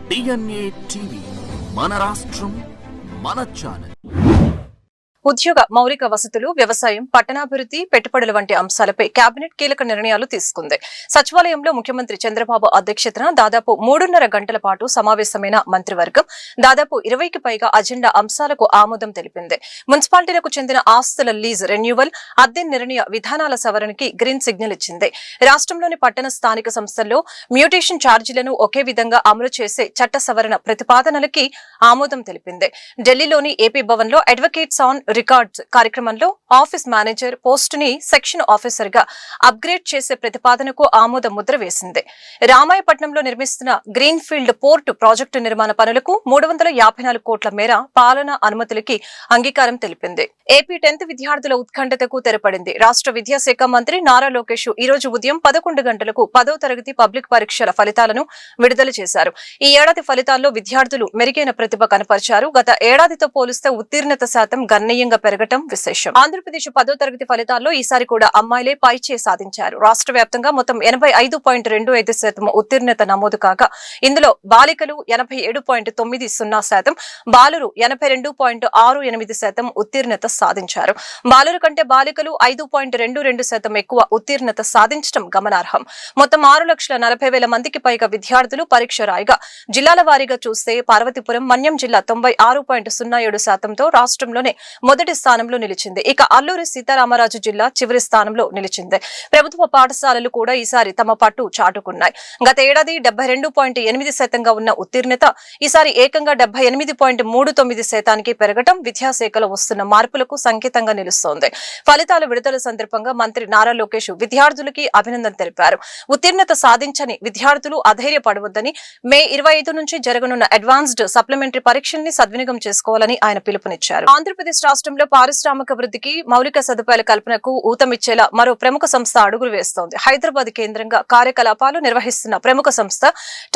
DNA TV మన రాష్ట్రం మన ఛానల్. ఉద్యోగ మౌలిక వసతులు, వ్యవసాయం, పట్టణాభివృద్ధి, పెట్టుబడుల వంటి అంశాలపై కేబినెట్ కీలక నిర్ణయాలు తీసుకుంది. సచివాలయంలో ముఖ్యమంత్రి చంద్రబాబు అధ్యక్షతన దాదాపు 3.5 గంటల పాటు సమావేశమైన మంత్రివర్గం దాదాపు 20కి పైగా అజెండా అంశాలకు ఆమోదం తెలిపింది. మున్సిపాలిటీలకు చెందిన ఆస్తుల లీజ్ రెన్యువల్, అద్దె నిర్ణయ విధానాల సవరణకి గ్రీన్ సిగ్నల్ ఇచ్చింది. రాష్ట్రంలోని పట్టణ స్థానిక సంస్థల్లో మ్యూటేషన్ ఛార్జీలను ఒకే విధంగా అమలు చేసే చట్ట సవరణ ప్రతిపాదనలకి ఆమోదం తెలిపింది. ఢిల్లీలోని ఏపీ భవన్ లో అడ్వకేట్స్ ఆన్ రికార్డ్స్ కార్యక్రమంలో ఆఫీస్ మేనేజర్ పోస్ట్ ని సెక్షన్ ఆఫీసర్ గా అప్గ్రేడ్ చేసే ప్రతిపాదనకు ఆమోద ముద్ర వేసింది. రామాయపట్నంలో నిర్మిస్తున్న గ్రీన్ ఫీల్డ్ పోర్టు ప్రాజెక్టు నిర్మాణ పనులకు 354 కోట్ల మేర పాలనా అనుమతులకి అంగీకారం తెలిపింది. ఏపీ 10th విద్యార్థుల ఉత్కంఠతకు తెరపడింది. రాష్ట్ర విద్యాశాఖ మంత్రి నారా లోకేష్ ఈ రోజు ఉదయం 11 గంటలకు 10వ తరగతి పబ్లిక్ పరీక్షల ఫలితాలను విడుదల చేశారు. ఈ ఏడాది ఫలితాల్లో విద్యార్థులు మెరుగైన ప్రతిభ కనపరిచారు. గత ఏడాదితో పోలిస్తే ఉత్తీర్ణత శాతం గణనీయంగా పెరగటం విశేషం. ఆంధ్రప్రదేశ్ 10వ తరగతి ఫలితాల్లో ఈసారి కూడా అమ్మాయిలే పైచేయి సాధించారు. రాష్ట్ర వ్యాప్తంగా మొత్తం 85.25% ఉత్తీర్ణత నమోదు కాగా ఇందులో బాలికలు 87.90%, బాలురు 82.68% ఉత్తీర్ణత సాధించారు. బాలురు కంటే బాలికలు 5.22% ఎక్కువ ఉత్తీర్ణత సాధించడం గమనార్హం. మొత్తం 6,40,000 మందికి పైగా విద్యార్థులు పరీక్ష రాయగా జిల్లాల వారీగా చూస్తే పార్వతీపురం, మన్యం జిల్లా 96.07%తో రాష్ట్రంలోనే మొదటి స్థానంలో నిలిచింది. ఇక అల్లూరి సీతారామరాజు జిల్లా చివరి స్థానంలో నిలిచింది. ప్రభుత్వ పాఠశాలలు కూడా ఈసారి తమ పట్టు చాటుకున్నాయి. గత ఏడాది 72.8% ఉన్న ఉత్తీర్ణత ఈసారి ఏకంగా 78.39% పెరగటం విద్యాశాఖలో వస్తున్న మార్పులకు సంకేతంగా నిలుస్తోంది. ఫలితాల విడుదల సందర్భంగా మంత్రి నారా లోకేష్ విద్యార్థులకి అభినందన తెలిపారు. ఉత్తీర్ణత సాధించని విద్యార్థులు అధైర్యపడవద్దని, మే 25 నుంచి జరగనున్న అడ్వాన్స్డ్ సప్లిమెంటరీ పరీక్షల్ని సద్వినియోగం చేసుకోవాలని ఆయన పిలుపునిచ్చారు. ఆంధ్రప్రదేశ్ రాష్ట్రంలో పారిశ్రామిక వృద్ధికి, మౌలిక సదుపాయాల కల్పనకు ఊతమిచ్చేలా మరో ప్రముఖ సంస్థ అడుగులు వేస్తోంది. హైదరాబాద్ కేంద్రంగా కార్యకలాపాలు నిర్వహిస్తున్న ప్రముఖ సంస్థ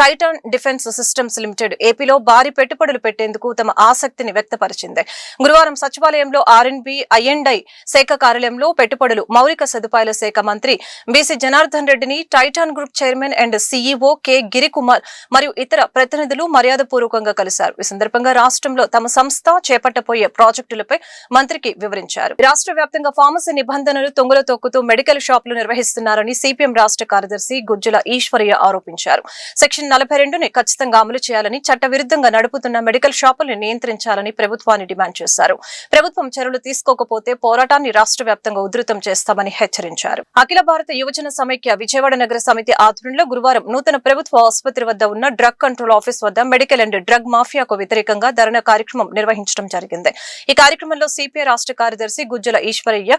టైటాన్ డిఫెన్స్ సిస్టమ్స్ లిమిటెడ్ ఏపీలో భారీ పెట్టుబడులు పెట్టేందుకు తమ ఆసక్తిని వ్యక్తపరిచింది. గురువారం సచివాలయంలో R&B I&I శాఖ కార్యాలయంలో పెట్టుబడులు, మౌలిక సదుపాయాల శాఖ మంత్రి బీసీ జనార్దన్ రెడ్డిని Titan group chairman and CEO K Giri Kumar మరియు ఇతర ప్రతినిధులు మర్యాదపూర్వకంగా కలిశారు. ఈ సందర్భంగా రాష్ట్రంలో తమ సంస్థ చేపట్టబోయే ప్రాజెక్టులపై మంత్రికి వివరించారు. రాష్ట్ర వ్యాప్తంగా ఫార్మసీ నిబంధనలు తొంగలో తొక్కుతూ మెడికల్ షాపులు నిర్వహిస్తున్నారని సిపిఎం రాష్ట్ర కార్యదర్శి గుజ్జల ఈశ్వరయ్య ఆరోపించారు. సెక్షన్ 42ని ఖచ్చితంగా అమలు చేయాలని, చట్ట విరుద్ధంగా నడుపుతున్న మెడికల్ షాపుల్ని నియంత్రించాలని ప్రభుత్వాన్ని డిమాండ్ చేశారు. ప్రభుత్వం చర్యలు తీసుకోకపోతే పోరాటాన్ని రాష్ట్ర వ్యాప్తంగా ఉధృతం చేస్తామని హెచ్చరించారు. అఖిల భారత యువజన సమైక్య విజయవాడ నగర సమితి ఆధ్వర్యంలో గురువారం నూతన ప్రభుత్వ ఆసుపత్రి వద్ద ఉన్న డ్రగ్ కంట్రోల్ ఆఫీస్ వద్ద మెడికల్ అండ్ డ్రగ్ మాఫియాకు వ్యతిరేకంగా ధర్నా కార్యక్రమం నిర్వహించడం జరిగింది. ఈ కార్యక్రమంలో సిపిఐ రాష్ట్ర కార్యదర్శి గుజ్జల ఈశ్వరయ్య,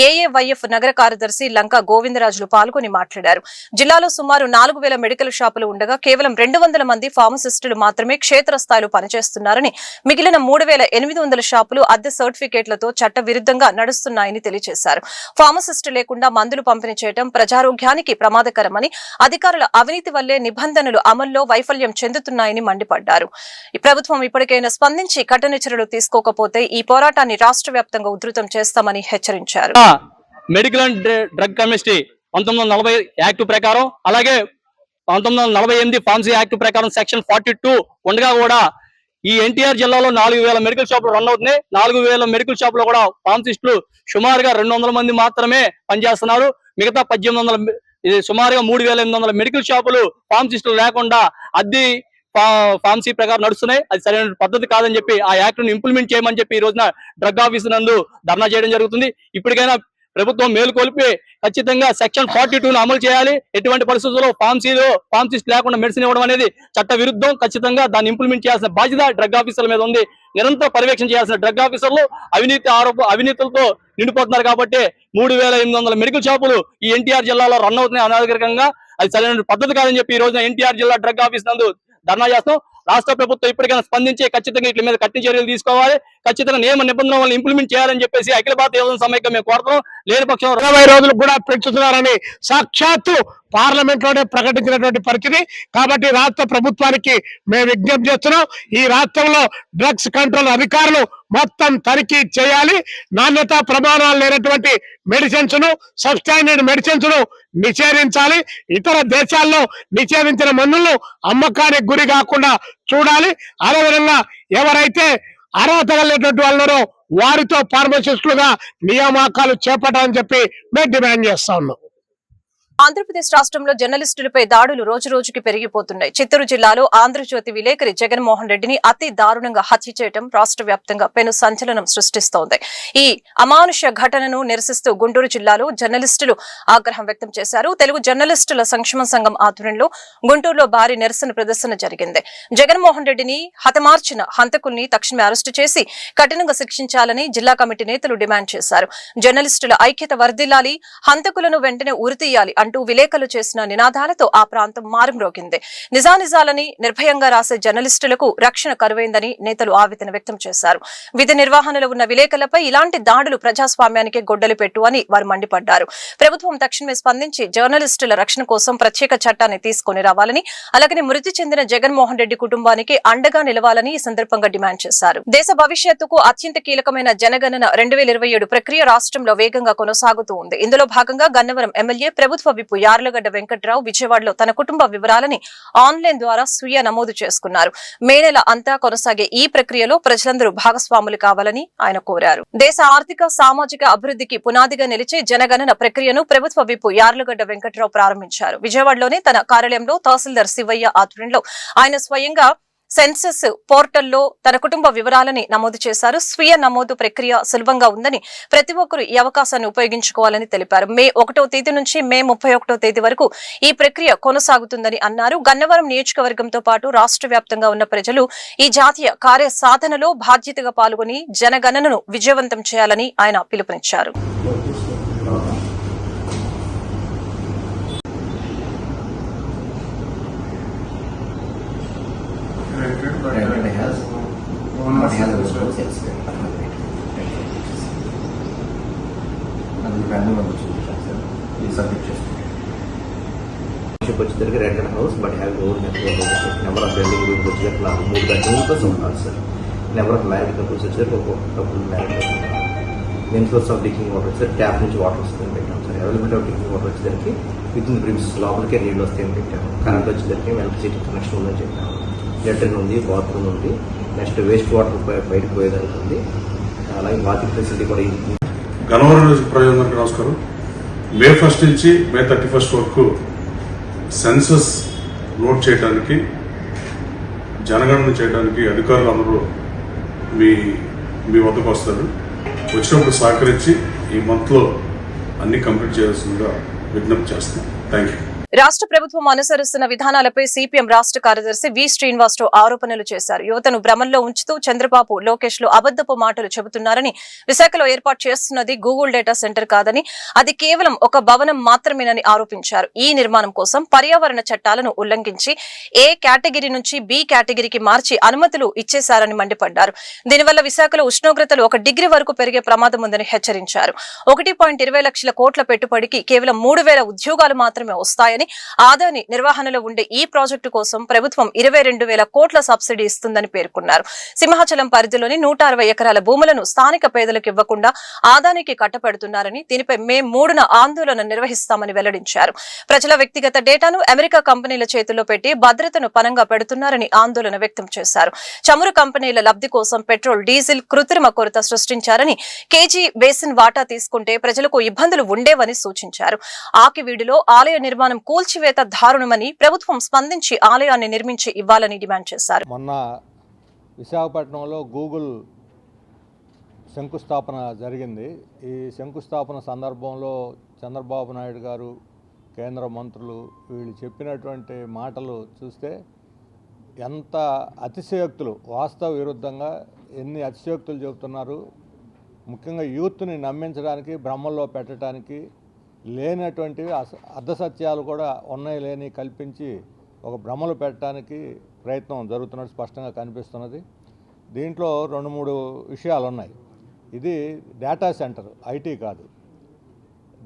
ఏఏవైఎఫ్ నగర కార్యదర్శి లంకా గోవిందరాజులు పాల్గొని మాట్లాడారు. జిల్లాలో సుమారు 4,000 మెడికల్ షాపులు ఉండగా కేవలం 200 మంది ఫార్మసిస్టులు మాత్రమే క్షేత్రస్థాయిలో పనిచేస్తున్నారని, మిగిలిన 3,800 షాపులు అద్దె సర్టిఫికేట్లతో చట్ట విరుద్ధంగా నడుస్తున్నాయని తెలియజేశారు. ఫార్మసిస్టు లేకుండా మందులు పంపిణీ చేయడం ప్రజారోగ్యానికి ప్రమాదకరమని, అధికారుల అవినీతి వల్లే నిబంధనలు అమల్లో వైఫల్యం చెందుతున్నాయని మండిపడ్డారు. ఈ ప్రభుత్వం ఇప్పటికైనా స్పందించి కఠిన చర్యలు తీసుకోకపోతే ఈ పోరాటాన్ని రాష్ట్ర వ్యాప్తంగా ఉధృతం చేస్తామని హెచ్చరించారు. Medical and drug chemistry 1940 act ప్రకారం, అలాగే 1948 ఫార్మసీ యాక్ట్ ప్రకారం సెక్షన్ 42 ఉండగా కూడా ఈ ఎన్టీఆర్ జిల్లాలో 4,000 మెడికల్ షాపులు రన్ అవుతున్నాయి. 4,000 మెడికల్ షాపులో కూడా ఫార్మసిస్టులు సుమారుగా 200 మంది మాత్రమే పనిచేస్తున్నారు. మిగతా 1,800 సుమారుగా 3,800 మెడికల్ షాపులు ఫార్మసిస్టులు లేకుండా అద్దె ఫార్మసీ ప్రకారం నడుస్తున్నాయి. అది సరైన పద్ధతి కాదని చెప్పి ఆ యాక్ట్ ను ఇంప్లిమెంట్ చేయమని చెప్పి ఈ రోజున డ్రగ్ ఆఫీస్ నందు ధర్నా చేయడం జరుగుతుంది. ఇప్పటికైనా ప్రభుత్వం మేలుకొల్పి ఖచ్చితంగా సెక్షన్ 42ను అమలు చేయాలి. ఎటువంటి పరిస్థితుల్లో ఫార్మసిస్ట్ లేకుండా మెడిసిన్ ఇవ్వడం అనేది చట్ట విరుద్ధం. ఖచ్చితంగా దాన్ని ఇంప్లిమెంట్ చేయాల్సిన బాధ్యత డ్రగ్ ఆఫీసర్ల మీద ఉంది. నిరంతర పర్యవేక్షణ చేయాల్సిన డ్రగ్ ఆఫీసర్లు అవినీతులతో నిండిపోతున్నారు. కాబట్టి 3,800 మెడికల్ షాపులు ఈ ఎన్టీఆర్ జిల్లాలో రన్ అవుతున్నాయి అనాధికారికంగా. అది సరైన పద్ధతి కాదని చెప్పి ఈ రోజున ఎన్టీఆర్ జిల్లా డ్రగ్ ఆఫీస్ నందు ధర్నా చేస్తాం. రాష్ట్ర ప్రభుత్వం ఇప్పటికైనా స్పందించి ఖచ్చితంగా వీటి మీద కఠిన చర్యలు తీసుకోవాలి. ఖచ్చితంగా నియమ నిబంధనలను ఇంప్లిమెంట్ చేయాలని చెప్పేసి అఖిల భారత యువజన సమైక్యం మేము కోరుతున్నాం. లేని పక్షం 20 రోజులు కూడా పెంచుతున్నారని సాక్షాత్తు పార్లమెంట్ లోనే ప్రకటించినటువంటి పరిస్థితి. కాబట్టి రాష్ట్ర ప్రభుత్వానికి మేము విజ్ఞప్తి చేస్తున్నాం, ఈ రాష్ట్రంలో డ్రగ్స్ కంట్రోల్ అధికారులు మొత్తం తనిఖీ చేయాలి. నాణ్యతా ప్రమాణాలు లేనటువంటి మెడిసిన్స్ ను, సబ్స్టాండర్డ్ మెడిసిన్స్ ను నిషేధించాలి. ఇతర దేశాల్లో నిషేధించిన మందులను అమ్మకానికి గురి కాకుండా చూడాలి. అదేవిధంగా ఎవరైతే అర్హత కలిగినటువంటి వాళ్ళలో వారితో ఫార్మసిస్టులుగా నియామకాలు చేపట్టాలని చెప్పి మేము డిమాండ్ చేస్తా ఉన్నాం. ఆంధ్రప్రదేశ్ రాష్ట్రంలో జర్నలిస్టులపై దాడులు రోజు రోజుకి పెరిగిపోతున్నాయి. చిత్తూరు జిల్లాలో ఆంధ్రజ్యోతి విలేకరి జగన్మోహన్ రెడ్డిని అతి దారుణంగా హత్య చేయడం రాష్ట్ర వ్యాప్తంగా పెను సంచలనం సృష్టిస్తోంది. ఈ అమానుష ఘటనను నిరసిస్తూ గుంటూరు జిల్లాలో జర్నలిస్టులు ఆగ్రహం వ్యక్తం చేశారు. తెలుగు జర్నలిస్టుల సంక్షేమ సంఘం ఆధ్వర్యంలో గుంటూరులో భారీ నిరసన ప్రదర్శన జరిగింది. జగన్మోహన్ రెడ్డిని హతమార్చిన హంతకుల్ని తక్షణమే అరెస్టు చేసి కఠినంగా శిక్షించాలని జిల్లా కమిటీ నేతలు డిమాండ్ చేశారు. జర్నలిస్టుల ఐక్యత వర్ధిల్లాలి, హంతకులను వెంటనే ఉరితీయాలి అంటూ విలేకరులు చేసిన నినాదాలతో ఆ ప్రాంతం మారుమ్రోగింది. నిజానిజాలని నిర్భయంగా రాసే జర్నలిస్టులకు రక్షణ కరువైందని నేతలు ఆవేదన వ్యక్తం చేశారు. విధి నిర్వహణలో ఉన్న విలేకరులపై ఇలాంటి దాడులు ప్రజాస్వామ్యానికి గొడ్డలి పెట్టు అని వారు మండిపడ్డారు. ప్రభుత్వం తక్షణమే స్పందించి జర్నలిస్టుల రక్షణ కోసం ప్రత్యేక చట్టాన్ని తీసుకుని రావాలని, అలాగే మృతి చెందిన జగన్మోహన్ రెడ్డి కుటుంబానికి అండగా నిలవాలని ఈ సందర్భంగా డిమాండ్ చేశారు. దేశ భవిష్యత్తుకు అత్యంత కీలకమైన జనగణన 2027 ప్రక్రియ రాష్ట్రంలో వేగంగా కొనసాగుతూ ఉంది. ఇందులో భాగంగా గన్నవరం ఎమ్మెల్యే ప్రభుత్వ విప్ యార్లగడ్డ వెంకట్రావు విజయవాడలో తన కుటుంబ వివరాలని ఆన్లైన్ ద్వారా స్వీయ నమోదు చేసుకున్నారు. మే నెల అంతా కొనసాగే ఈ ప్రక్రియలో ప్రజలందరూ భాగస్వాములు కావాలని ఆయన కోరారు. దేశ ఆర్థిక సామాజిక అభివృద్ధికి పునాదిగా నిలిచే జనగణన ప్రక్రియను ప్రభుత్వ విప్ యార్లగడ్డ వెంకట్రావు ప్రారంభించారు. విజయవాడలోని తన కార్యాలయంలో తహసీల్దార్ శివయ్య ఆధ్వర్యంలో ఆయన స్వయంగా సెన్సస్ పోర్టల్లో తన కుటుంబ వివరాలని నమోదు చేశారు. స్వీయ నమోదు ప్రక్రియ సులభంగా ఉందని, ప్రతి ఒక్కరూ ఈ అవకాశాన్ని ఉపయోగించుకోవాలని తెలిపారు. మే 1వ తేదీ నుంచి మే 31వ తేదీ వరకు ఈ ప్రక్రియ కొనసాగుతుందని అన్నారు. గన్నవరం నియోజకవర్గంతో పాటు రాష్ట్ర వ్యాప్తంగా ఉన్న ప్రజలు ఈ జాతీయ కార్య సాధనలో బాధ్యతగా పాల్గొని జనగణనను విజయవంతం చేయాలని ఆయన పిలుపునిచ్చారు. వచ్చేసరికి rental house but have own number of building rooms వచ్చేసరికి 3 బెడ్రూమ్స్ ఉండాలి sir. Number of marriage couples వచ్చేసరికి ఒక couple marriage main source of drinking water వచ్చేసరికి ట్యాప్ నుంచి వాటర్ వస్తుందని పెట్టాం sir. Availability of drinking water వచ్చేసరికి విత్ ఇన్ ప్రిమ్స్ లోపలికే నీళ్ళు వస్తాయని పెట్టాము. కరెంట్ వచ్చేసరికి ఎలక్ట్రిసిటీ కనెక్షన్ ఉందని చెప్పాము. లెట్రిన్ ఉంది, బాత్రూమ్ ఉంది, నెక్స్ట్ వేస్ట్ వాటర్ బయటకు పోయేదానికి ఉంది, అలాగే వాకింగ్ ఫెసిలిటీ కూడా. గన్నవరం ప్రజలందరికీ నమస్కారం. మే 1 నుంచి మే 31 వరకు సెన్సస్ నోట్ చేయడానికి, జనగణన చేయడానికి అధికారులు అందరూ మీ వద్దకు వస్తారు. వచ్చినప్పుడు సహకరించి ఈ మంత్లో అన్ని కంప్లీట్ చేయాల్సిందిగా విజ్ఞప్తి చేస్తున్నాం. Thank you. రాష్ట్ర ప్రభుత్వం అనుసరిస్తున్న విధానాలపై సిపిఎం రాష్ట్ర కార్యదర్శి వి శ్రీనివాసరావు ఆరోపణలు చేశారు. యువతను భ్రమంలో ఉంచుతూ చంద్రబాబు, లోకేష్ లు అబద్దపు మాటలు చెబుతున్నారని, విశాఖలో ఏర్పాటు చేస్తున్నది గూగుల్ డేటా సెంటర్ కాదని, అది కేవలం ఒక భవనం మాత్రమేనని ఆరోపించారు. ఈ నిర్మాణం కోసం పర్యావరణ చట్టాలను ఉల్లంఘించి ఏ కేటగిరీ నుంచి బి కేటగిరీకి మార్చి అనుమతులు ఇచ్చేశారని మండిపడ్డారు. దీనివల్ల విశాఖలో ఉష్ణోగ్రతలు 1 డిగ్రీ వరకు పెరిగే ప్రమాదం ఉందని హెచ్చరించారు. 1.20 లక్షల కోట్ల పెట్టుబడికి కేవలం 3000 ఉద్యోగాలు మాత్రమే వస్తాయని, ఆదాని నిర్వహణలో ఉండే ఈ ప్రాజెక్టు కోసం ప్రభుత్వం 22,000 కోట్ల సబ్సిడీ ఇస్తుందని పేర్కొన్నారు. సింహాచలం పరిధిలోని 160 ఎకరాల భూములను స్థానిక పేదలకు ఇవ్వకుండా ఆదానికి కట్టపెడుతున్నారని, దీనిపై మే 3న ఆందోళన నిర్వహిస్తామని వెల్లడించారు. ప్రజల వ్యక్తిగత డేటాను అమెరికా కంపెనీల చేతుల్లో పెట్టి భద్రతను పనంగా పెడుతున్నారని ఆందోళన వ్యక్తం చేశారు. చమురు కంపెనీల లబ్ధి కోసం పెట్రోల్, డీజిల్ కృత్రిమ కొరత సృష్టించారని, కేజీ బేసిన్ వాటా తీసుకుంటే ప్రజలకు ఇబ్బందులు ఉండేవని సూచించారు. ఆకివీడులో ఆలయ నిర్మాణం కూల్చివేత దారుణమని, ప్రభుత్వం స్పందించి ఆలయాన్ని నిర్మించి ఇవ్వాలని డిమాండ్ చేశారు. మొన్న విశాఖపట్నంలో గూగుల్ శంకుస్థాపన జరిగింది. ఈ శంకుస్థాపన సందర్భంలో చంద్రబాబు నాయుడు గారు, కేంద్ర మంత్రులు వీళ్ళు చెప్పినటువంటి మాటలు చూస్తే ఎంత అతిశయోక్తులు, వాస్తవ విరుద్ధంగా ఎన్ని అతిశయోక్తులు చెబుతున్నారు. ముఖ్యంగా యూత్ని నమ్మించడానికి, భ్రమల్లో పెట్టడానికి, లేనటువంటివి అర్ధసత్యాలు కూడా ఉన్నాయి లేని కల్పించి ఒక భ్రమలు పెట్టడానికి ప్రయత్నం జరుగుతున్నట్టు స్పష్టంగా కనిపిస్తున్నది. దీంట్లో 2-3 విషయాలు ఉన్నాయి. ఇది డేటా సెంటర్, ఐటీ కాదు.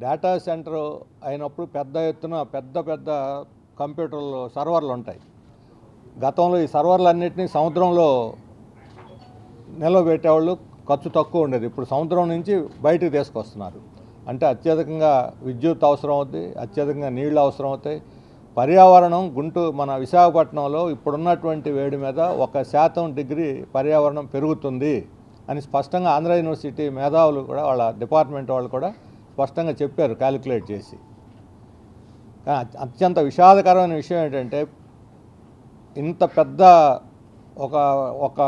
డేటా సెంటర్ అయినప్పుడు పెద్ద ఎత్తున పెద్ద కంప్యూటర్లు సర్వర్లు ఉంటాయి. గతంలో ఈ సర్వర్లన్నింటినీ సముద్రంలో నిలబెట్టేవాళ్ళు, ఖర్చు తక్కువ ఉండేది. ఇప్పుడు సముద్రం నుంచి బయటికి తీసుకొస్తున్నారు. అంటే అత్యధికంగా విద్యుత్ అవసరం అవుతుంది, అత్యధికంగా నీళ్లు అవసరం అవుతాయి. పర్యావరణం మన విశాఖపట్నంలో ఇప్పుడున్నటువంటి వేడి మీద 1% పర్యావరణం పెరుగుతుంది అని స్పష్టంగా ఆంధ్ర యూనివర్సిటీ మేధావులు కూడా, వాళ్ళ డిపార్ట్మెంట్ వాళ్ళు కూడా స్పష్టంగా చెప్పారు క్యాలిక్యులేట్ చేసి. కానీ అత్యంత విషాదకరమైన విషయం ఏంటంటే, ఇంత పెద్ద ఒక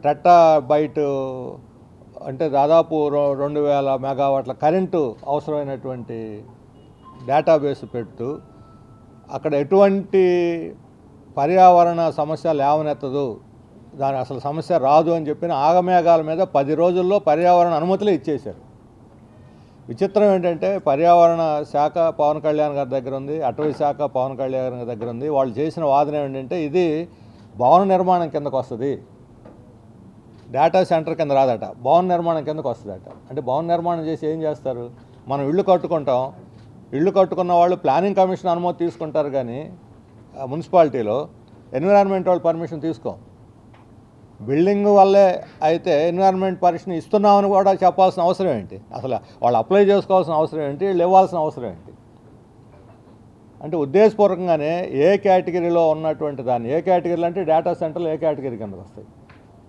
టెట్టాబైట్ అంటే దాదాపు 2000 మెగావాట్ల కరెంటు అవసరమైనటువంటి డేటాబేస్ పెడుతూ అక్కడ ఎటువంటి పర్యావరణ సమస్య లేవనెత్తదు, దాని అసలు సమస్య రాదు అని చెప్పిన ఆగమేఘాల మీద 10 రోజుల్లో పర్యావరణ అనుమతులే ఇచ్చేశారు. విచిత్రం ఏంటంటే, పర్యావరణ శాఖ పవన్ కళ్యాణ్ గారి దగ్గర ఉంది, అటవీ శాఖ పవన్ కళ్యాణ్ గారి దగ్గర ఉంది. వాళ్ళు చేసిన వాదన ఏంటంటే, ఇది భవన నిర్మాణం కిందకు వస్తుంది, డేటా సెంటర్ కింద రాదట, భవన నిర్మాణం కిందకు వస్తుందట. అంటే భవన నిర్మాణం చేసి ఏం చేస్తారు? మనం ఇళ్ళు కట్టుకుంటాం, ఇళ్ళు కట్టుకున్న వాళ్ళు ప్లానింగ్ కమిషన్ అనుమతి తీసుకుంటారు, కానీ మున్సిపాలిటీలో ఎన్విరాన్మెంట్ వాళ్ళు పర్మిషన్ తీసుకోం. బిల్డింగ్ వల్లే అయితే ఎన్విరాన్మెంట్ పర్మిషన్ ఇస్తున్నామని కూడా చెప్పాల్సిన అవసరం ఏంటి? అసలు వాళ్ళు అప్లై చేసుకోవాల్సిన అవసరం ఏంటి? వీళ్ళు ఇవ్వాల్సిన అవసరం ఏంటి? అంటే ఉద్దేశపూర్వకంగానే ఏ కేటగిరీలో ఉన్నటువంటి దాన్ని, ఏ కేటగిరీలు అంటే డేటా సెంటర్లు ఏ కేటగిరీ కిందకు వస్తాయి,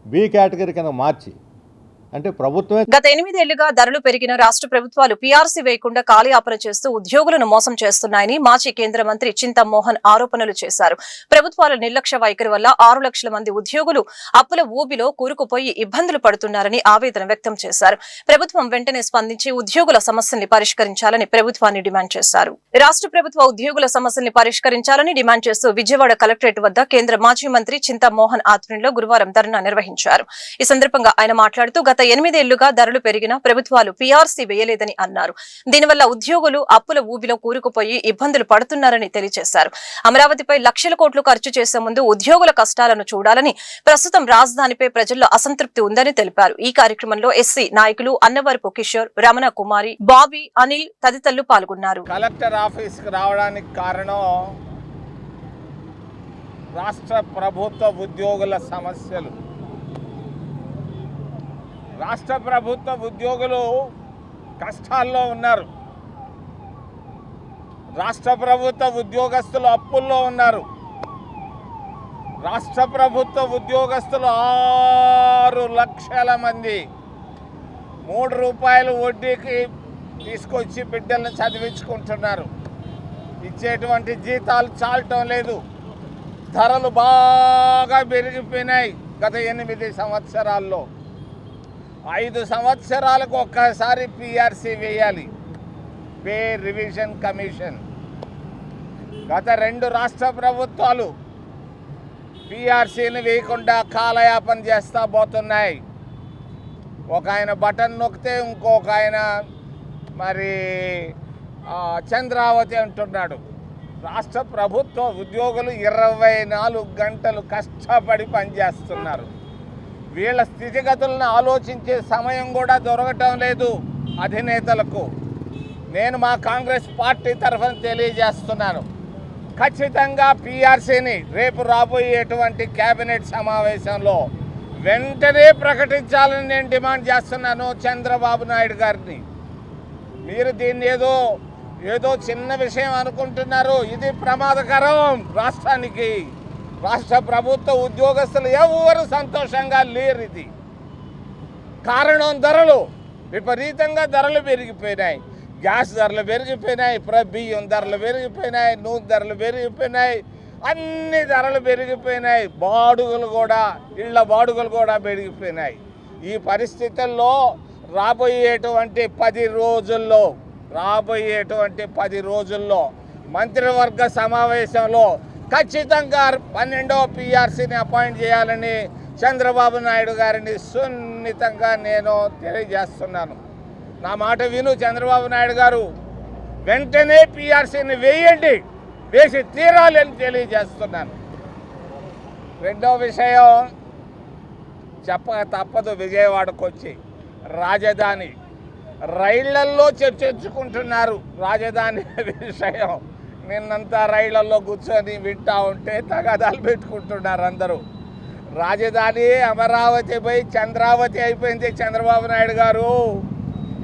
బి కేటగిరీ కింద మార్చి, అంటే ప్రభుత్వమే. గత 8 ఏళ్లుగా ధరలు పెరిగిన రాష్ట్ర ప్రభుత్వాలు పీఆర్సీ వేయకుండా కాలయాపన చేస్తూ ఉద్యోగులను మోసం చేస్తున్నాయని మాజీ కేంద్ర మంత్రి చింతమోహన్ ఆరోపణలు చేశారు. ప్రభుత్వాల నిర్లక్ష్య వైఖరి వల్ల 6 లక్షల మంది ఉద్యోగులు అప్పుల ఊబిలో కూరుకుపోయి ఇబ్బందులు పడుతున్నారని ఆవేదన వ్యక్తం చేశారు. ప్రభుత్వం వెంటనే స్పందించి ఉద్యోగుల సమస్యల్ని పరిష్కరించాలని ప్రభుత్వాన్ని డిమాండ్ చేశారు. రాష్ట్ర ప్రభుత్వ ఉద్యోగుల సమస్యల్ని పరిష్కరించాలని డిమాండ్ చేస్తూ విజయవాడ కలెక్టరేట్ వద్ద కేంద్ర మాజీ మంత్రి చింతమోహన్ ఆధ్వర్యంలో గురువారం ధర్నా నిర్వహించారు. ఈ సందర్భంగా ఆయన మాట్లాడుతూ గత 8 ఏళ్లుగా ధరలు పెరిగిన ప్రభుత్వాలు పీఆర్సీ వేయలేదని అన్నారు. దీనివల్ల ఉద్యోగులు అప్పుల ఊబిలో కూరుకుపోయి ఇబ్బందులు పడుతున్నారని తెలియజేశారు. అమరావతిపై లక్షల కోట్లు ఖర్చు చేసే ముందు ఉద్యోగుల కష్టాలను చూడాలని, ప్రస్తుతం రాజధానిపై ప్రజల్లో అసంతృప్తి ఉందని తెలిపారు. ఈ కార్యక్రమంలో ఎస్సీ నాయకులు అన్నవరపు కిషోర్, రమణ కుమారి, బాబీ, అనిల్ తదితరులు పాల్గొన్నారు. కలెక్టర్ ఆఫీస్కి రావడానికి కారణం రాష్ట్ర ప్రభుత్వ ఉద్యోగుల సమస్యలు. రాష్ట్ర ప్రభుత్వ ఉద్యోగులు కష్టాల్లో ఉన్నారు. రాష్ట్ర ప్రభుత్వ ఉద్యోగస్తులు అప్పుల్లో ఉన్నారు. రాష్ట్ర ప్రభుత్వ ఉద్యోగస్తులు 6 లక్షల మంది 3 రూపాయలు వడ్డీకి తీసుకొచ్చి బిడ్డలను చదివించుకుంటున్నారు. ఇచ్చేటువంటి జీతాలు చాలటం లేదు. ధరలు బాగా పెరిగిపోయినాయి. గత 8 సంవత్సరాల్లో 5 సంవత్సరాలకు ఒక్కసారి పీఆర్సీ వేయాలి, పే రివిజన్ కమిషన్. గత 2 రాష్ట్ర ప్రభుత్వాలు పీఆర్సీని వేయకుండా కాలయాపన చేస్తూ పోతున్నాయి. ఒక ఆయన బటన్ నొక్కితే ఇంకొక ఆయన మరి చంద్రావతి అంటున్నాడు. రాష్ట్ర ప్రభుత్వ ఉద్యోగులు 24 గంటలు కష్టపడి పనిచేస్తున్నారు. వీళ్ళ స్థితిగతులను ఆలోచించే సమయం కూడా దొరకటం లేదు అధినేతలకు. నేను మా కాంగ్రెస్ పార్టీ తరఫున తెలియజేస్తున్నాను, ఖచ్చితంగా పీఆర్సీని రేపు రాబోయేటువంటి కేబినెట్ సమావేశంలో వెంటనే ప్రకటించాలని నేను డిమాండ్ చేస్తున్నాను చంద్రబాబు నాయుడు గారిని. మీరు దీన్ని ఏదో చిన్న విషయం అనుకుంటున్నారు. ఇది ప్రమాదకరం రాష్ట్రానికి. రాష్ట్ర ప్రభుత్వ ఉద్యోగస్తులు ఎవరు సంతోషంగా లేరు. ఇది కారణం ధరలు, విపరీతంగా ధరలు పెరిగిపోయినాయి. గ్యాస్ ధరలు పెరిగిపోయినాయి, బియ్యం ధరలు పెరిగిపోయినాయి, నూనె ధరలు పెరిగిపోయినాయి, అన్ని ధరలు పెరిగిపోయినాయి. బాడుగలు కూడా, ఇళ్ల బాడుగలు కూడా పెరిగిపోయినాయి. ఈ పరిస్థితుల్లో రాబోయేటువంటి 10 రోజుల్లో మంత్రివర్గ సమావేశంలో ఖచ్చితంగా 12వ పీఆర్సీని అపాయింట్ చేయాలని చంద్రబాబు నాయుడు గారిని సున్నితంగా నేను తెలియజేస్తున్నాను. నా మాట విను చంద్రబాబు నాయుడు గారు, వెంటనే పీఆర్సీని వేయండి, వేసి తీరాలని తెలియజేస్తున్నాను. రెండో విషయం, చెప్పక తప్పదు. విజయవాడకు వచ్చి రాజధాని రైళ్లల్లో చర్చించుకుంటున్నారు రాజధాని విషయం. నిన్నంతా రైళ్లలో కూర్చొని వింటా ఉంటే తగాదాలు పెట్టుకుంటున్నారు అందరూ. రాజధాని అమరావతి పోయి చంద్రావతి అయిపోయింది చంద్రబాబు నాయుడు గారు.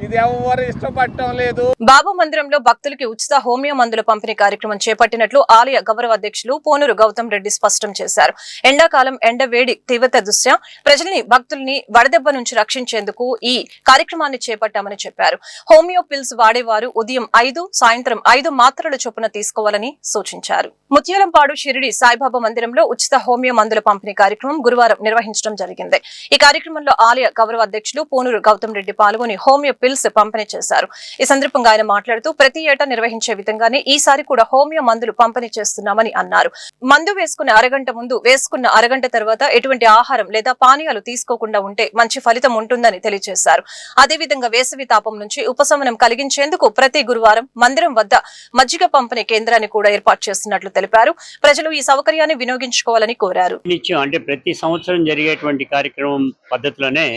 ఇది ఎవరు ఇష్టపడటం లేదు. బాబా మందిరంలో భక్తులకి ఉచిత హోమియో మందుల పంపిణీ కార్యక్రమం చేపట్టినట్లు ఆలయ గౌరవ అధ్యక్షులు పోనూరు గౌతమ్ రెడ్డి స్పష్టం చేశారు. ఎండాకాలం ఎండ వేడి తీవ్రత దృష్ట్యా ప్రజల్ని భక్తుల్ని వడదెబ్బ నుంచి రక్షించేందుకు ఈ కార్యక్రమాన్ని చేపట్టామని చెప్పారు. హోమియో పిల్స్ వాడేవారు ఉదయం 5, సాయంత్రం 5 మాత్రల చొప్పున తీసుకోవాలని సూచించారు. ముత్యాలంపాడు షిరిడి సాయిబాబా మందిరంలో ఉచిత హోమియో మందుల పంపిణీ కార్యక్రమం గురువారం నిర్వహించడం జరిగింది. ఈ కార్యక్రమంలో ఆలయ గౌరవ అధ్యక్షులు పోనూరు గౌతమ్ రెడ్డి పాల్గొని హోమియో పిల్స్ పంపిణీ చేశారు. ఈ సందర్భంగా ఆయన మాట్లాడుతూ ప్రతి ఏటా నిర్వహించే విధంగానే ఈసారి కూడా హోమియో మందులు పంపిణీ చేస్తున్నామని అన్నారు. మందు వేసుకున్న అరగంట ముందు, వేసుకున్న అరగంట తర్వాత ఎటువంటి ఆహారం లేదా పానీయాలు తీసుకోకుండా ఉంటే మంచి ఫలితం ఉంటుందని తెలియజేశారు. అదేవిధంగా వేసవి తాపం నుంచి ఉపశమనం కలిగించేందుకు ప్రతి గురువారం మందిరం వద్ద మజ్జిగ పంపిణీ కేంద్రాన్ని కూడా ఏర్పాటు చేస్తున్నట్లు తెలిపారు. ప్రజలు ఈ సౌకర్యాన్ని వినియోగించుకోవాలని కోరారు. అంటే ప్రతి సంవత్సరం జరిగేటువంటి కార్యక్రమం పద్ధతిలోనే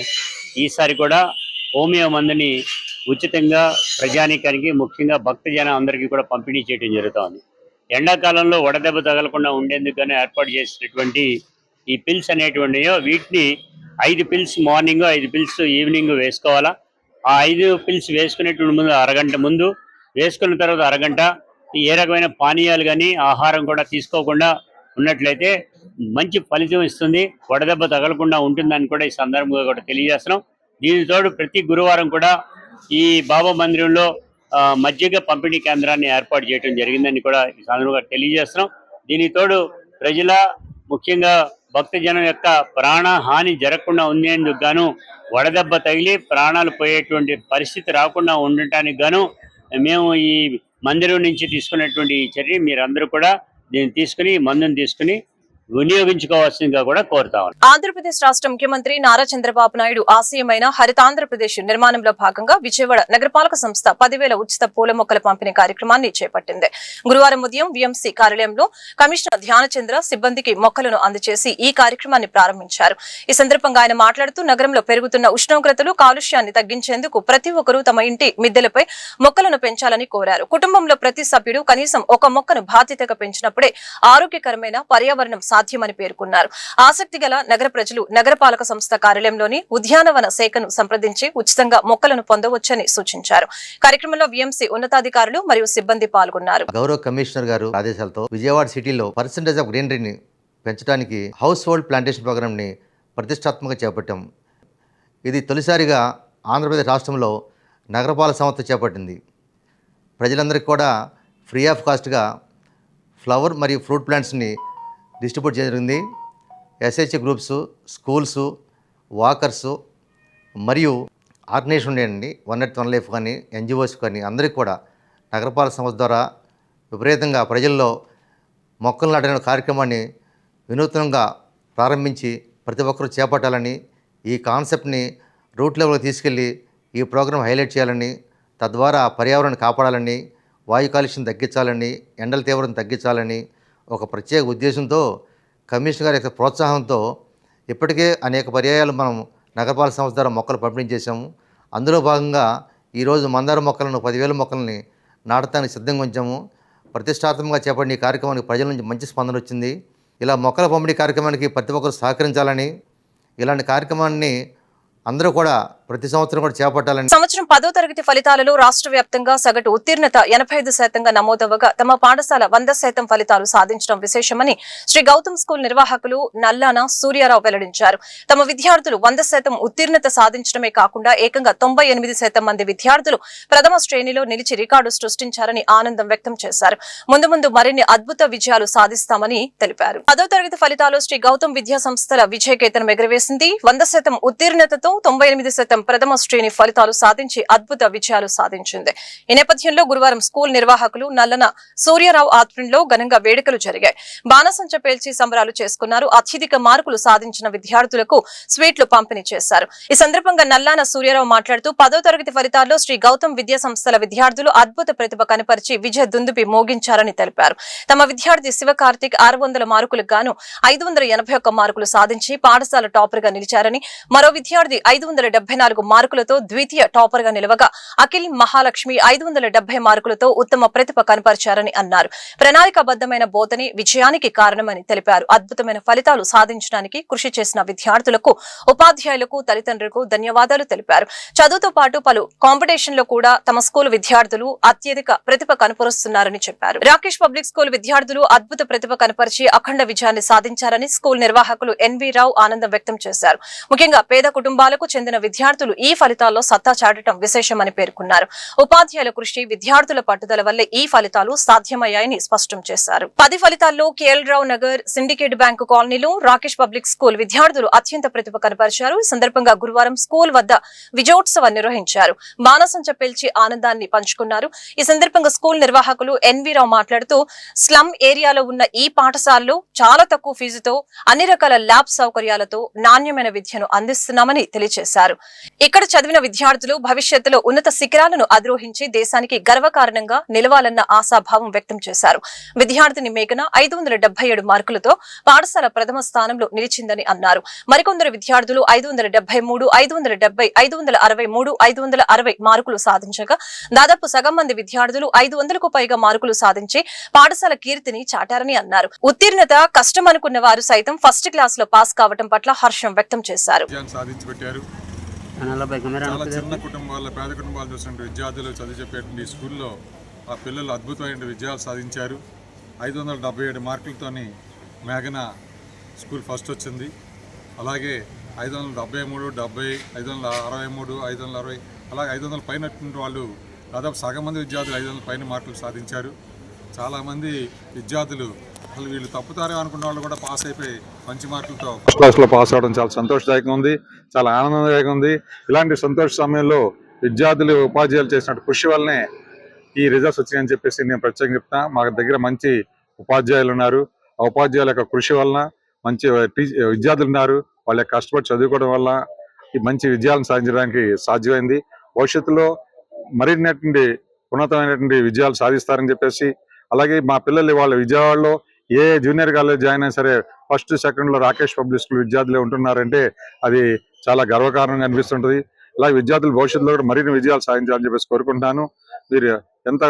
ఈసారి కూడా హోమియో మందుని ఉచితంగా ప్రజానీకానికి, ముఖ్యంగా భక్తజన అందరికీ కూడా పంపిణీ చేయడం జరుగుతోంది. ఎండాకాలంలో వడదెబ్బ తగలకుండా ఉండేందుకనే ఏర్పాటు చేసినటువంటి ఈ పిల్స్ అనేటువంటివో వీటిని 5 పిల్స్ మార్నింగ్, 5 పిల్స్ ఈవినింగ్ వేసుకోవాలా. ఆ 5 పిల్స్ వేసుకునేటువంటి ముందు అరగంట ముందు, వేసుకున్న తర్వాత అరగంట ఏ రకమైన పానీయాలు కానీ ఆహారం కూడా తీసుకోకుండా ఉన్నట్లయితే మంచి ఫలితం ఇస్తుంది, వడదెబ్బ తగలకుండా ఉంటుందని కూడా ఈ సందర్భంగా కూడా తెలియజేస్తున్నాం. దీనితోడు ప్రతి గురువారం కూడా ఈ బాబా మందిరంలో మజ్జిగ పంపిణీ కేంద్రాన్ని ఏర్పాటు చేయడం జరిగిందని కూడా ఈ సందర్భంగా తెలియజేస్తున్నాం. దీనితోడు ప్రజల, ముఖ్యంగా భక్తజనం యొక్క ప్రాణ హాని జరగకుండా ఉండేందుకు గాను, వడదెబ్బ తగిలి ప్రాణాలు పోయేటువంటి పరిస్థితి రాకుండా ఉండటానికి గాను మేము ఈ మందిరం నుంచి తీసుకున్నటువంటి ఈ చర్య మీరందరూ కూడా దీన్ని తీసుకుని, మందుని తీసుకుని వినియోగించుకోవాల్సిందిగా కూడా కోరుతా ఉన్నాం. ఆంధ్రప్రదేశ్ రాష్ట్ర ముఖ్యమంత్రి నారా చంద్రబాబు నాయుడు ఆశయమైన హరితాంధ్రప్రదేశ్ నిర్మాణంలో భాగంగా విజయవాడ నగరపాలక సంస్థ 10,000 ఉచిత పూల మొక్కల పంపిణీ కార్యక్రమాన్ని చేపట్టింది. గురువారం ఉదయం విఎంసీ కార్యాలయంలో కమిషనర్ ధ్యానచంద్ర సిబ్బందికి మొక్కలను అందజేసి ఈ కార్యక్రమాన్ని ప్రారంభించారు. ఈ సందర్భంగా ఆయన మాట్లాడుతూ నగరంలో పెరుగుతున్న ఉష్ణోగ్రతలు, కాలుష్యాన్ని తగ్గించేందుకు ప్రతి ఒక్కరూ తమ ఇంటి మిద్దెలపై మొక్కలను పెంచాలని కోరారు. కుటుంబంలో ప్రతి సభ్యుడు కనీసం ఒక మొక్కను బాధ్యతగా పెంచినప్పుడే ఆరోగ్యకరమైన పర్యావరణం సాధ్యమని పేర్కొన్నారు. ఆసక్తి గల నగర ప్రజలు నగరపాలక సంస్థ కార్యాలయంలోని ఉద్యానవన శాఖను సంప్రదించి ఉచితంగా మొక్కలను పొందవచ్చని సూచించారు. కార్యక్రమంలో విఎంసీ ఉన్నతాధికారులు మరియు సిబ్బంది పాల్గొన్నారు. గౌరవ కమిషనర్ గారు ఆదేశాలతో విజయవాడ సిటీలో పర్సెంటేజ్ ఆఫ్ గ్రీనరీని పెంచడానికి హౌస్ హోల్డ్ ప్లాంటేషన్ ప్రోగ్రామ్ని ప్రతిష్టాత్మకంగా చేపట్టాం. ఇది తొలిసారిగా ఆంధ్రప్రదేశ్ రాష్ట్రంలో నగరపాలక సంస్థ చేపట్టింది. ప్రజలందరికీ కూడా ఫ్రీ ఆఫ్ కాస్ట్గా ఫ్లవర్ మరియు ఫ్రూట్ ప్లాంట్స్ని డిస్ట్రిబ్యూట్ జరిగింది. ఎస్హెచ్ గ్రూప్స్, స్కూల్స్, వాకర్సు మరియు ఆర్గనైజేషన్ ఉండేయండి, 1 లైఫ్ కానీ, ఎన్జిఓస్ కానీ అందరికీ కూడా నగరపాలక సంస్థ ద్వారా విపరీతంగా ప్రజల్లో మొక్కలు నాటిన కార్యక్రమాన్ని వినూత్నంగా ప్రారంభించి ప్రతి ఒక్కరూ చేపట్టాలని, ఈ కాన్సెప్ట్ని రూట్ లెవెల్కి తీసుకెళ్ళి ఈ ప్రోగ్రాం హైలైట్ చేయాలని, తద్వారా పర్యావరణాన్ని కాపాడాలని, వాయు కాలుష్యం తగ్గించాలని, ఎండల తీవ్రతను తగ్గించాలని ఒక ప్రత్యేక ఉద్దేశంతో కమిషనర్ గారి యొక్క ప్రోత్సాహంతో ఇప్పటికే అనేక పర్యాయాలు మనం నగరపాలక సంస్థ ద్వారా మొక్కలు పంపిణీ చేశాము. అందులో భాగంగా ఈరోజు మందార మొక్కలను 10,000 మొక్కల్ని నాటడానికి సిద్ధంగా ఉంచాము. ప్రతిష్టాత్మకంగా చేపట్టిన ఈ కార్యక్రమానికి ప్రజల నుంచి మంచి స్పందన వచ్చింది. ఇలా మొక్కల పంపిణీ కార్యక్రమానికి ప్రతి ఒక్కరు సహకరించాలని, ఇలాంటి కార్యక్రమాన్ని అందరూ కూడా ప్రతి సంవత్సరం కూడా చేపట్టాలని. సంవత్సరం 10వ తరగతి ఫలితాలలో రాష్ట్ర వ్యాప్తంగా సగటు ఉత్తీర్ణత 85% నమోదవగా తమ పాఠశాల 100% ఫలితాలు సాధించడం విశేషమని శ్రీ గౌతమ్ స్కూల్ నిర్వాహకులు నల్లాన సూర్యారావు వెల్లడించారు. తమ విద్యార్థులు 100% ఉత్తీర్ణత సాధించడమే కాకుండా ఏకంగా 98% మంది విద్యార్థులు ప్రథమ శ్రేణిలో నిలిచి రికార్డు సృష్టించారని ఆనందం వ్యక్తం చేశారు. ముందు ముందు మరిన్ని అద్భుత విజయాలు సాధిస్తామని తెలిపారు. 10వ తరగతి ఫలితాలు శ్రీ గౌతమ్ విద్యా సంస్థల విజయకేతనం ఎగురవేసింది. 100% ఉత్తీర్ణతతో 98% ప్రథమ శ్రేణి ఫలితాలు సాధించి అద్భుత విజయాలు సాధించింది. ఈ నేపథ్యంలో గురువారం స్కూల్ నిర్వాహకులు నల్లన సూర్యరావు ఆధ్వర్యంలో ఘనంగా వేడుకలు జరిగాయి. బాణసంచ పేల్చి సంబరాలు చేసుకున్నారు. అత్యధిక మార్కులు సాధించిన విద్యార్థులకు స్వీట్లు పంపిణీ చేశారు. ఈ సందర్భంగా నల్లాన సూర్యరావు మాట్లాడుతూ 10వ తరగతి ఫలితాల్లో శ్రీ గౌతమ్ విద్యా సంస్థల విద్యార్థులు అద్భుత ప్రతిభ కనపరిచి విజయ దుందుబి మోగించారని తెలిపారు. తమ విద్యార్థి శివకార్తిక్ 600 మార్కులకు గాను 581 మార్కులు సాధించి పాఠశాల టాపర్ గా నిలిచారని, మరో విద్యార్థి 574 మార్కులతో ద్వితీయ టాపర్ గా నిలవగా అఖిల్ మహాలక్ష్మి 570 మార్కులతో ఉత్తమ ప్రతిభ కనపరిచారని అన్నారు. ప్రణాళికాబద్ధమైన బోధనే విజయానికి కారణమని తెలిపారు. అద్భుతమైన ఫలితాలు సాధించడానికి కృషి చేసిన విద్యార్థులకు, ఉపాధ్యాయులకు, తల్లిదండ్రులకు ధన్యవాదాలు తెలిపారు. చదువుతో పాటు పలు కాంపిటీషన్ లో కూడా తమ స్కూల్ విద్యార్థులు అత్యధిక ప్రతిభ కనపరుస్తున్నారని చెప్పారు. రాకేష్ పబ్లిక్ స్కూల్ విద్యార్థులు అద్భుత ప్రతిభ కనపరిచి అఖండ విజయాన్ని సాధించారని స్కూల్ నిర్వాహకులు ఎన్వి రావు ఆనందం వ్యక్తం చేశారు. ముఖ్యంగా పేద కుటుంబాలకు చెందిన విద్యార్థులు ఈ ఫలితాల్లో సత్తా చాటడం విశేషమని పేర్కొన్నారు. ఉపాధ్యాయుల కృషి, విద్యార్థుల పట్టుదల వల్లే ఈ ఫలితాలు సాధ్యమయ్యాయని స్పష్టం చేశారు. 10 ఫలితాల్లో కేఎల్ రావు నగర్, సిండికేట్ బ్యాంకు కాలనీలో రాకేష్ పబ్లిక్ స్కూల్ విద్యార్థులు అత్యంత ప్రతిభ కనపరిచారు. ఈ సందర్భంగా గురువారం స్కూల్ వద్ద విజయోత్సవం నిర్వహించారు. బాణసంచ పేల్చి ఆనందాన్ని పంచుకున్నారు. ఈ సందర్భంగా స్కూల్ నిర్వాహకులు ఎన్వి రావు మాట్లాడుతూ స్లమ్ ఏరియాలో ఉన్న ఈ పాఠశాలలో చాలా తక్కువ ఫీజుతో అన్ని రకాల ల్యాబ్ సౌకర్యాలతో నాణ్యమైన విద్యను అందిస్తున్నామని తెలియజేశారు. ఇక్కడ చదివిన విద్యార్థులు భవిష్యత్తులో ఉన్నత శిఖరాలను అధిరోహించి దేశానికి గర్వకారణంగా నిలవాలన్న ఆశాభావం వ్యక్తం చేశారు. విద్యార్థిని మేఘన 577 మార్కులతో పాఠశాల ప్రథమ స్థానంలో నిలిచిందని అన్నారు. మరికొందరు విద్యార్థులు 573, 570, 563, 560 మార్కులు సాధించగా దాదాపు సగం మంది విద్యార్థులు 500కు పైగా మార్కులు సాధించి పాఠశాల కీర్తిని చాటారని అన్నారు. ఉత్తీర్ణత కష్టం అనుకున్న వారు సైతం ఫస్ట్ క్లాస్ లో పాస్ కావడం పట్ల హర్షం వ్యక్తం చేశారు. చాలా చిన్న కుటుంబాల, పేద కుటుంబాలు చూసినటువంటి విద్యార్థులు చదువు చెప్పేటువంటి స్కూల్లో ఆ పిల్లలు అద్భుతమైన విజయాలు సాధించారు. 577 మార్కులతోని మేఘన స్కూల్ ఫస్ట్ వచ్చింది. అలాగే 573, 70, 563, 560 అలాగే 500 పైన వాళ్ళు దాదాపు సగం మంది విద్యార్థులు 500 పైన మార్కులు సాధించారు. చాలామంది విద్యార్థులు అసలు వీళ్ళు తప్పుతారే అనుకున్న వాళ్ళు కూడా పాస్ అయిపోయి మంచి మార్కులతో ఫస్ట్ క్లాస్లో పాస్ అవడం చాలా సంతోషదాయకంగా ఉంది, చాలా ఆనందదాయకంగా ఉంది. ఇలాంటి సంతోష సమయంలో విద్యార్థులు, ఉపాధ్యాయులు చేసిన కృషి వల్లనే ఈ రిజల్ట్స్ వచ్చాయని చెప్పేసి నేను ప్రత్యేకంగా చెప్తున్నా. మా దగ్గర మంచి ఉపాధ్యాయులు ఉన్నారు. ఆ ఉపాధ్యాయుల యొక్క కృషి వలన మంచి విద్యార్థులు ఉన్నారు. వాళ్ళ కష్టపడి చదువుకోవడం వల్ల ఈ మంచి విజయాలను సాధించడానికి సాధ్యమైంది. భవిష్యత్తులో మరిన్నటువంటి ఉన్నతమైనటువంటి విజయాలు సాధిస్తారని చెప్పేసి, అలాగే మా పిల్లలు వాళ్ళ విజయవాడలో ఏ జూనియర్ కాలేజ్ జాయిన్ అయినా సరే ఫస్ట్, సెకండ్లో రాకేష్ పబ్లిక్ స్కూల్ విద్యార్థులే ఉంటున్నారంటే అది చాలా గర్వకారణంగా అనిపిస్తుంటుంది. అలాగే విద్యార్థులు భవిష్యత్తులో కూడా మరిన్ని విజయాలు సాధించాలని చెప్పేసి కోరుకుంటున్నాను. మీరు ఎంత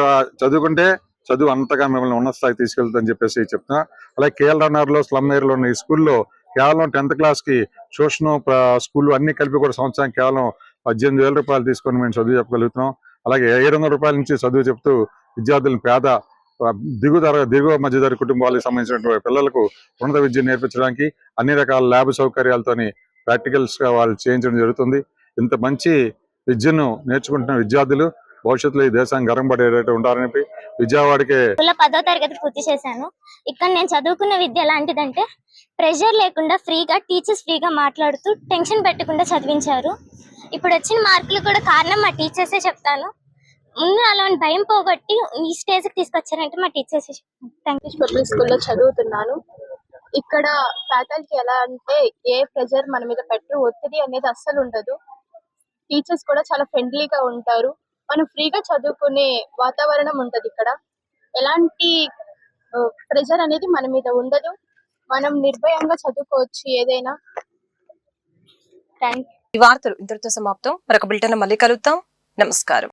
చదువుకుంటే చదువు అంతగా మిమ్మల్ని ఉన్నత స్థాయికి తీసుకెళ్తుందని చెప్పేసి చెప్తున్నా. అలాగే కేఎల్ రన్నర్లో, స్లమ్ ఏరియాలో ఉన్న ఈ స్కూల్లో కేవలం 10th క్లాస్కి ట్యూషన్, స్కూల్ అన్ని కలిపి కూడా సంవత్సరానికి కేవలం 18,000 రూపాయలు తీసుకొని మేము చదువు చెప్పగలుగుతున్నాం. అలాగే 700 రూపాయల నుంచి చదువు చెప్తూ విద్యార్థులను పేద, దిగువ మధ్యతరగతి కుటుంబాలకు సంబంధించినటువంటి పిల్లలకు ఉన్నత విద్య నేర్పించడానికి అన్ని రకాల ల్యాబ్ సౌకర్యాలతోని ప్రాక్టికల్స్గా వాళ్ళు చేయించడం జరుగుతుంది. ఇంత మంచి విద్యను నేర్చుకుంటున్న విద్యార్థులు భవిష్యత్తులో ఈ దేశానికి గర్వపడేటట్టు ఉంటారని విజయవాడకే 10వ తరగతి పూర్తి చేశాను. ఇక్కడ నేను చదువుకున్న విద్య ఎలాంటిదంటే ప్రెషర్ లేకుండా ఫ్రీగా, టీచర్స్ ఫ్రీగా మాట్లాడుతూ టెన్షన్ పెట్టకుండా చదివించారు. ఇప్పుడు వచ్చిన మార్కులు కూడా కారణం మా టీచర్సే చెప్తాను. ముందు అలాంటి భయం పోగొట్టి ఈ స్టేజ్కి తీసుకొచ్చారంటే మా టీచర్సే చెప్తాను. Thank you. పబ్లిక్ స్కూల్లో చదువుతున్నాను. ఇక్కడ ఫ్యాకల్టీ ఎలా అంటే ఏ ప్రెషర్ మన మీద పెట్టరు, ఒత్తిడి అనేది అస్సలు ఉండదు. టీచర్స్ కూడా చాలా ఫ్రెండ్లీగా ఉంటారు. మనం ఫ్రీగా చదువుకునే వాతావరణం ఉంటది ఇక్కడ. ఎలాంటి ప్రెషర్ అనేది మన మీద ఉండదు. మనం నిర్భయంగా చదువుకోవచ్చు ఏదైనా. Thank you. ఈ వార్తలు ఇంతటితో సమాప్తం. మరొక బులెటిన్ మళ్ళీ కలుద్దాం. నమస్కారం.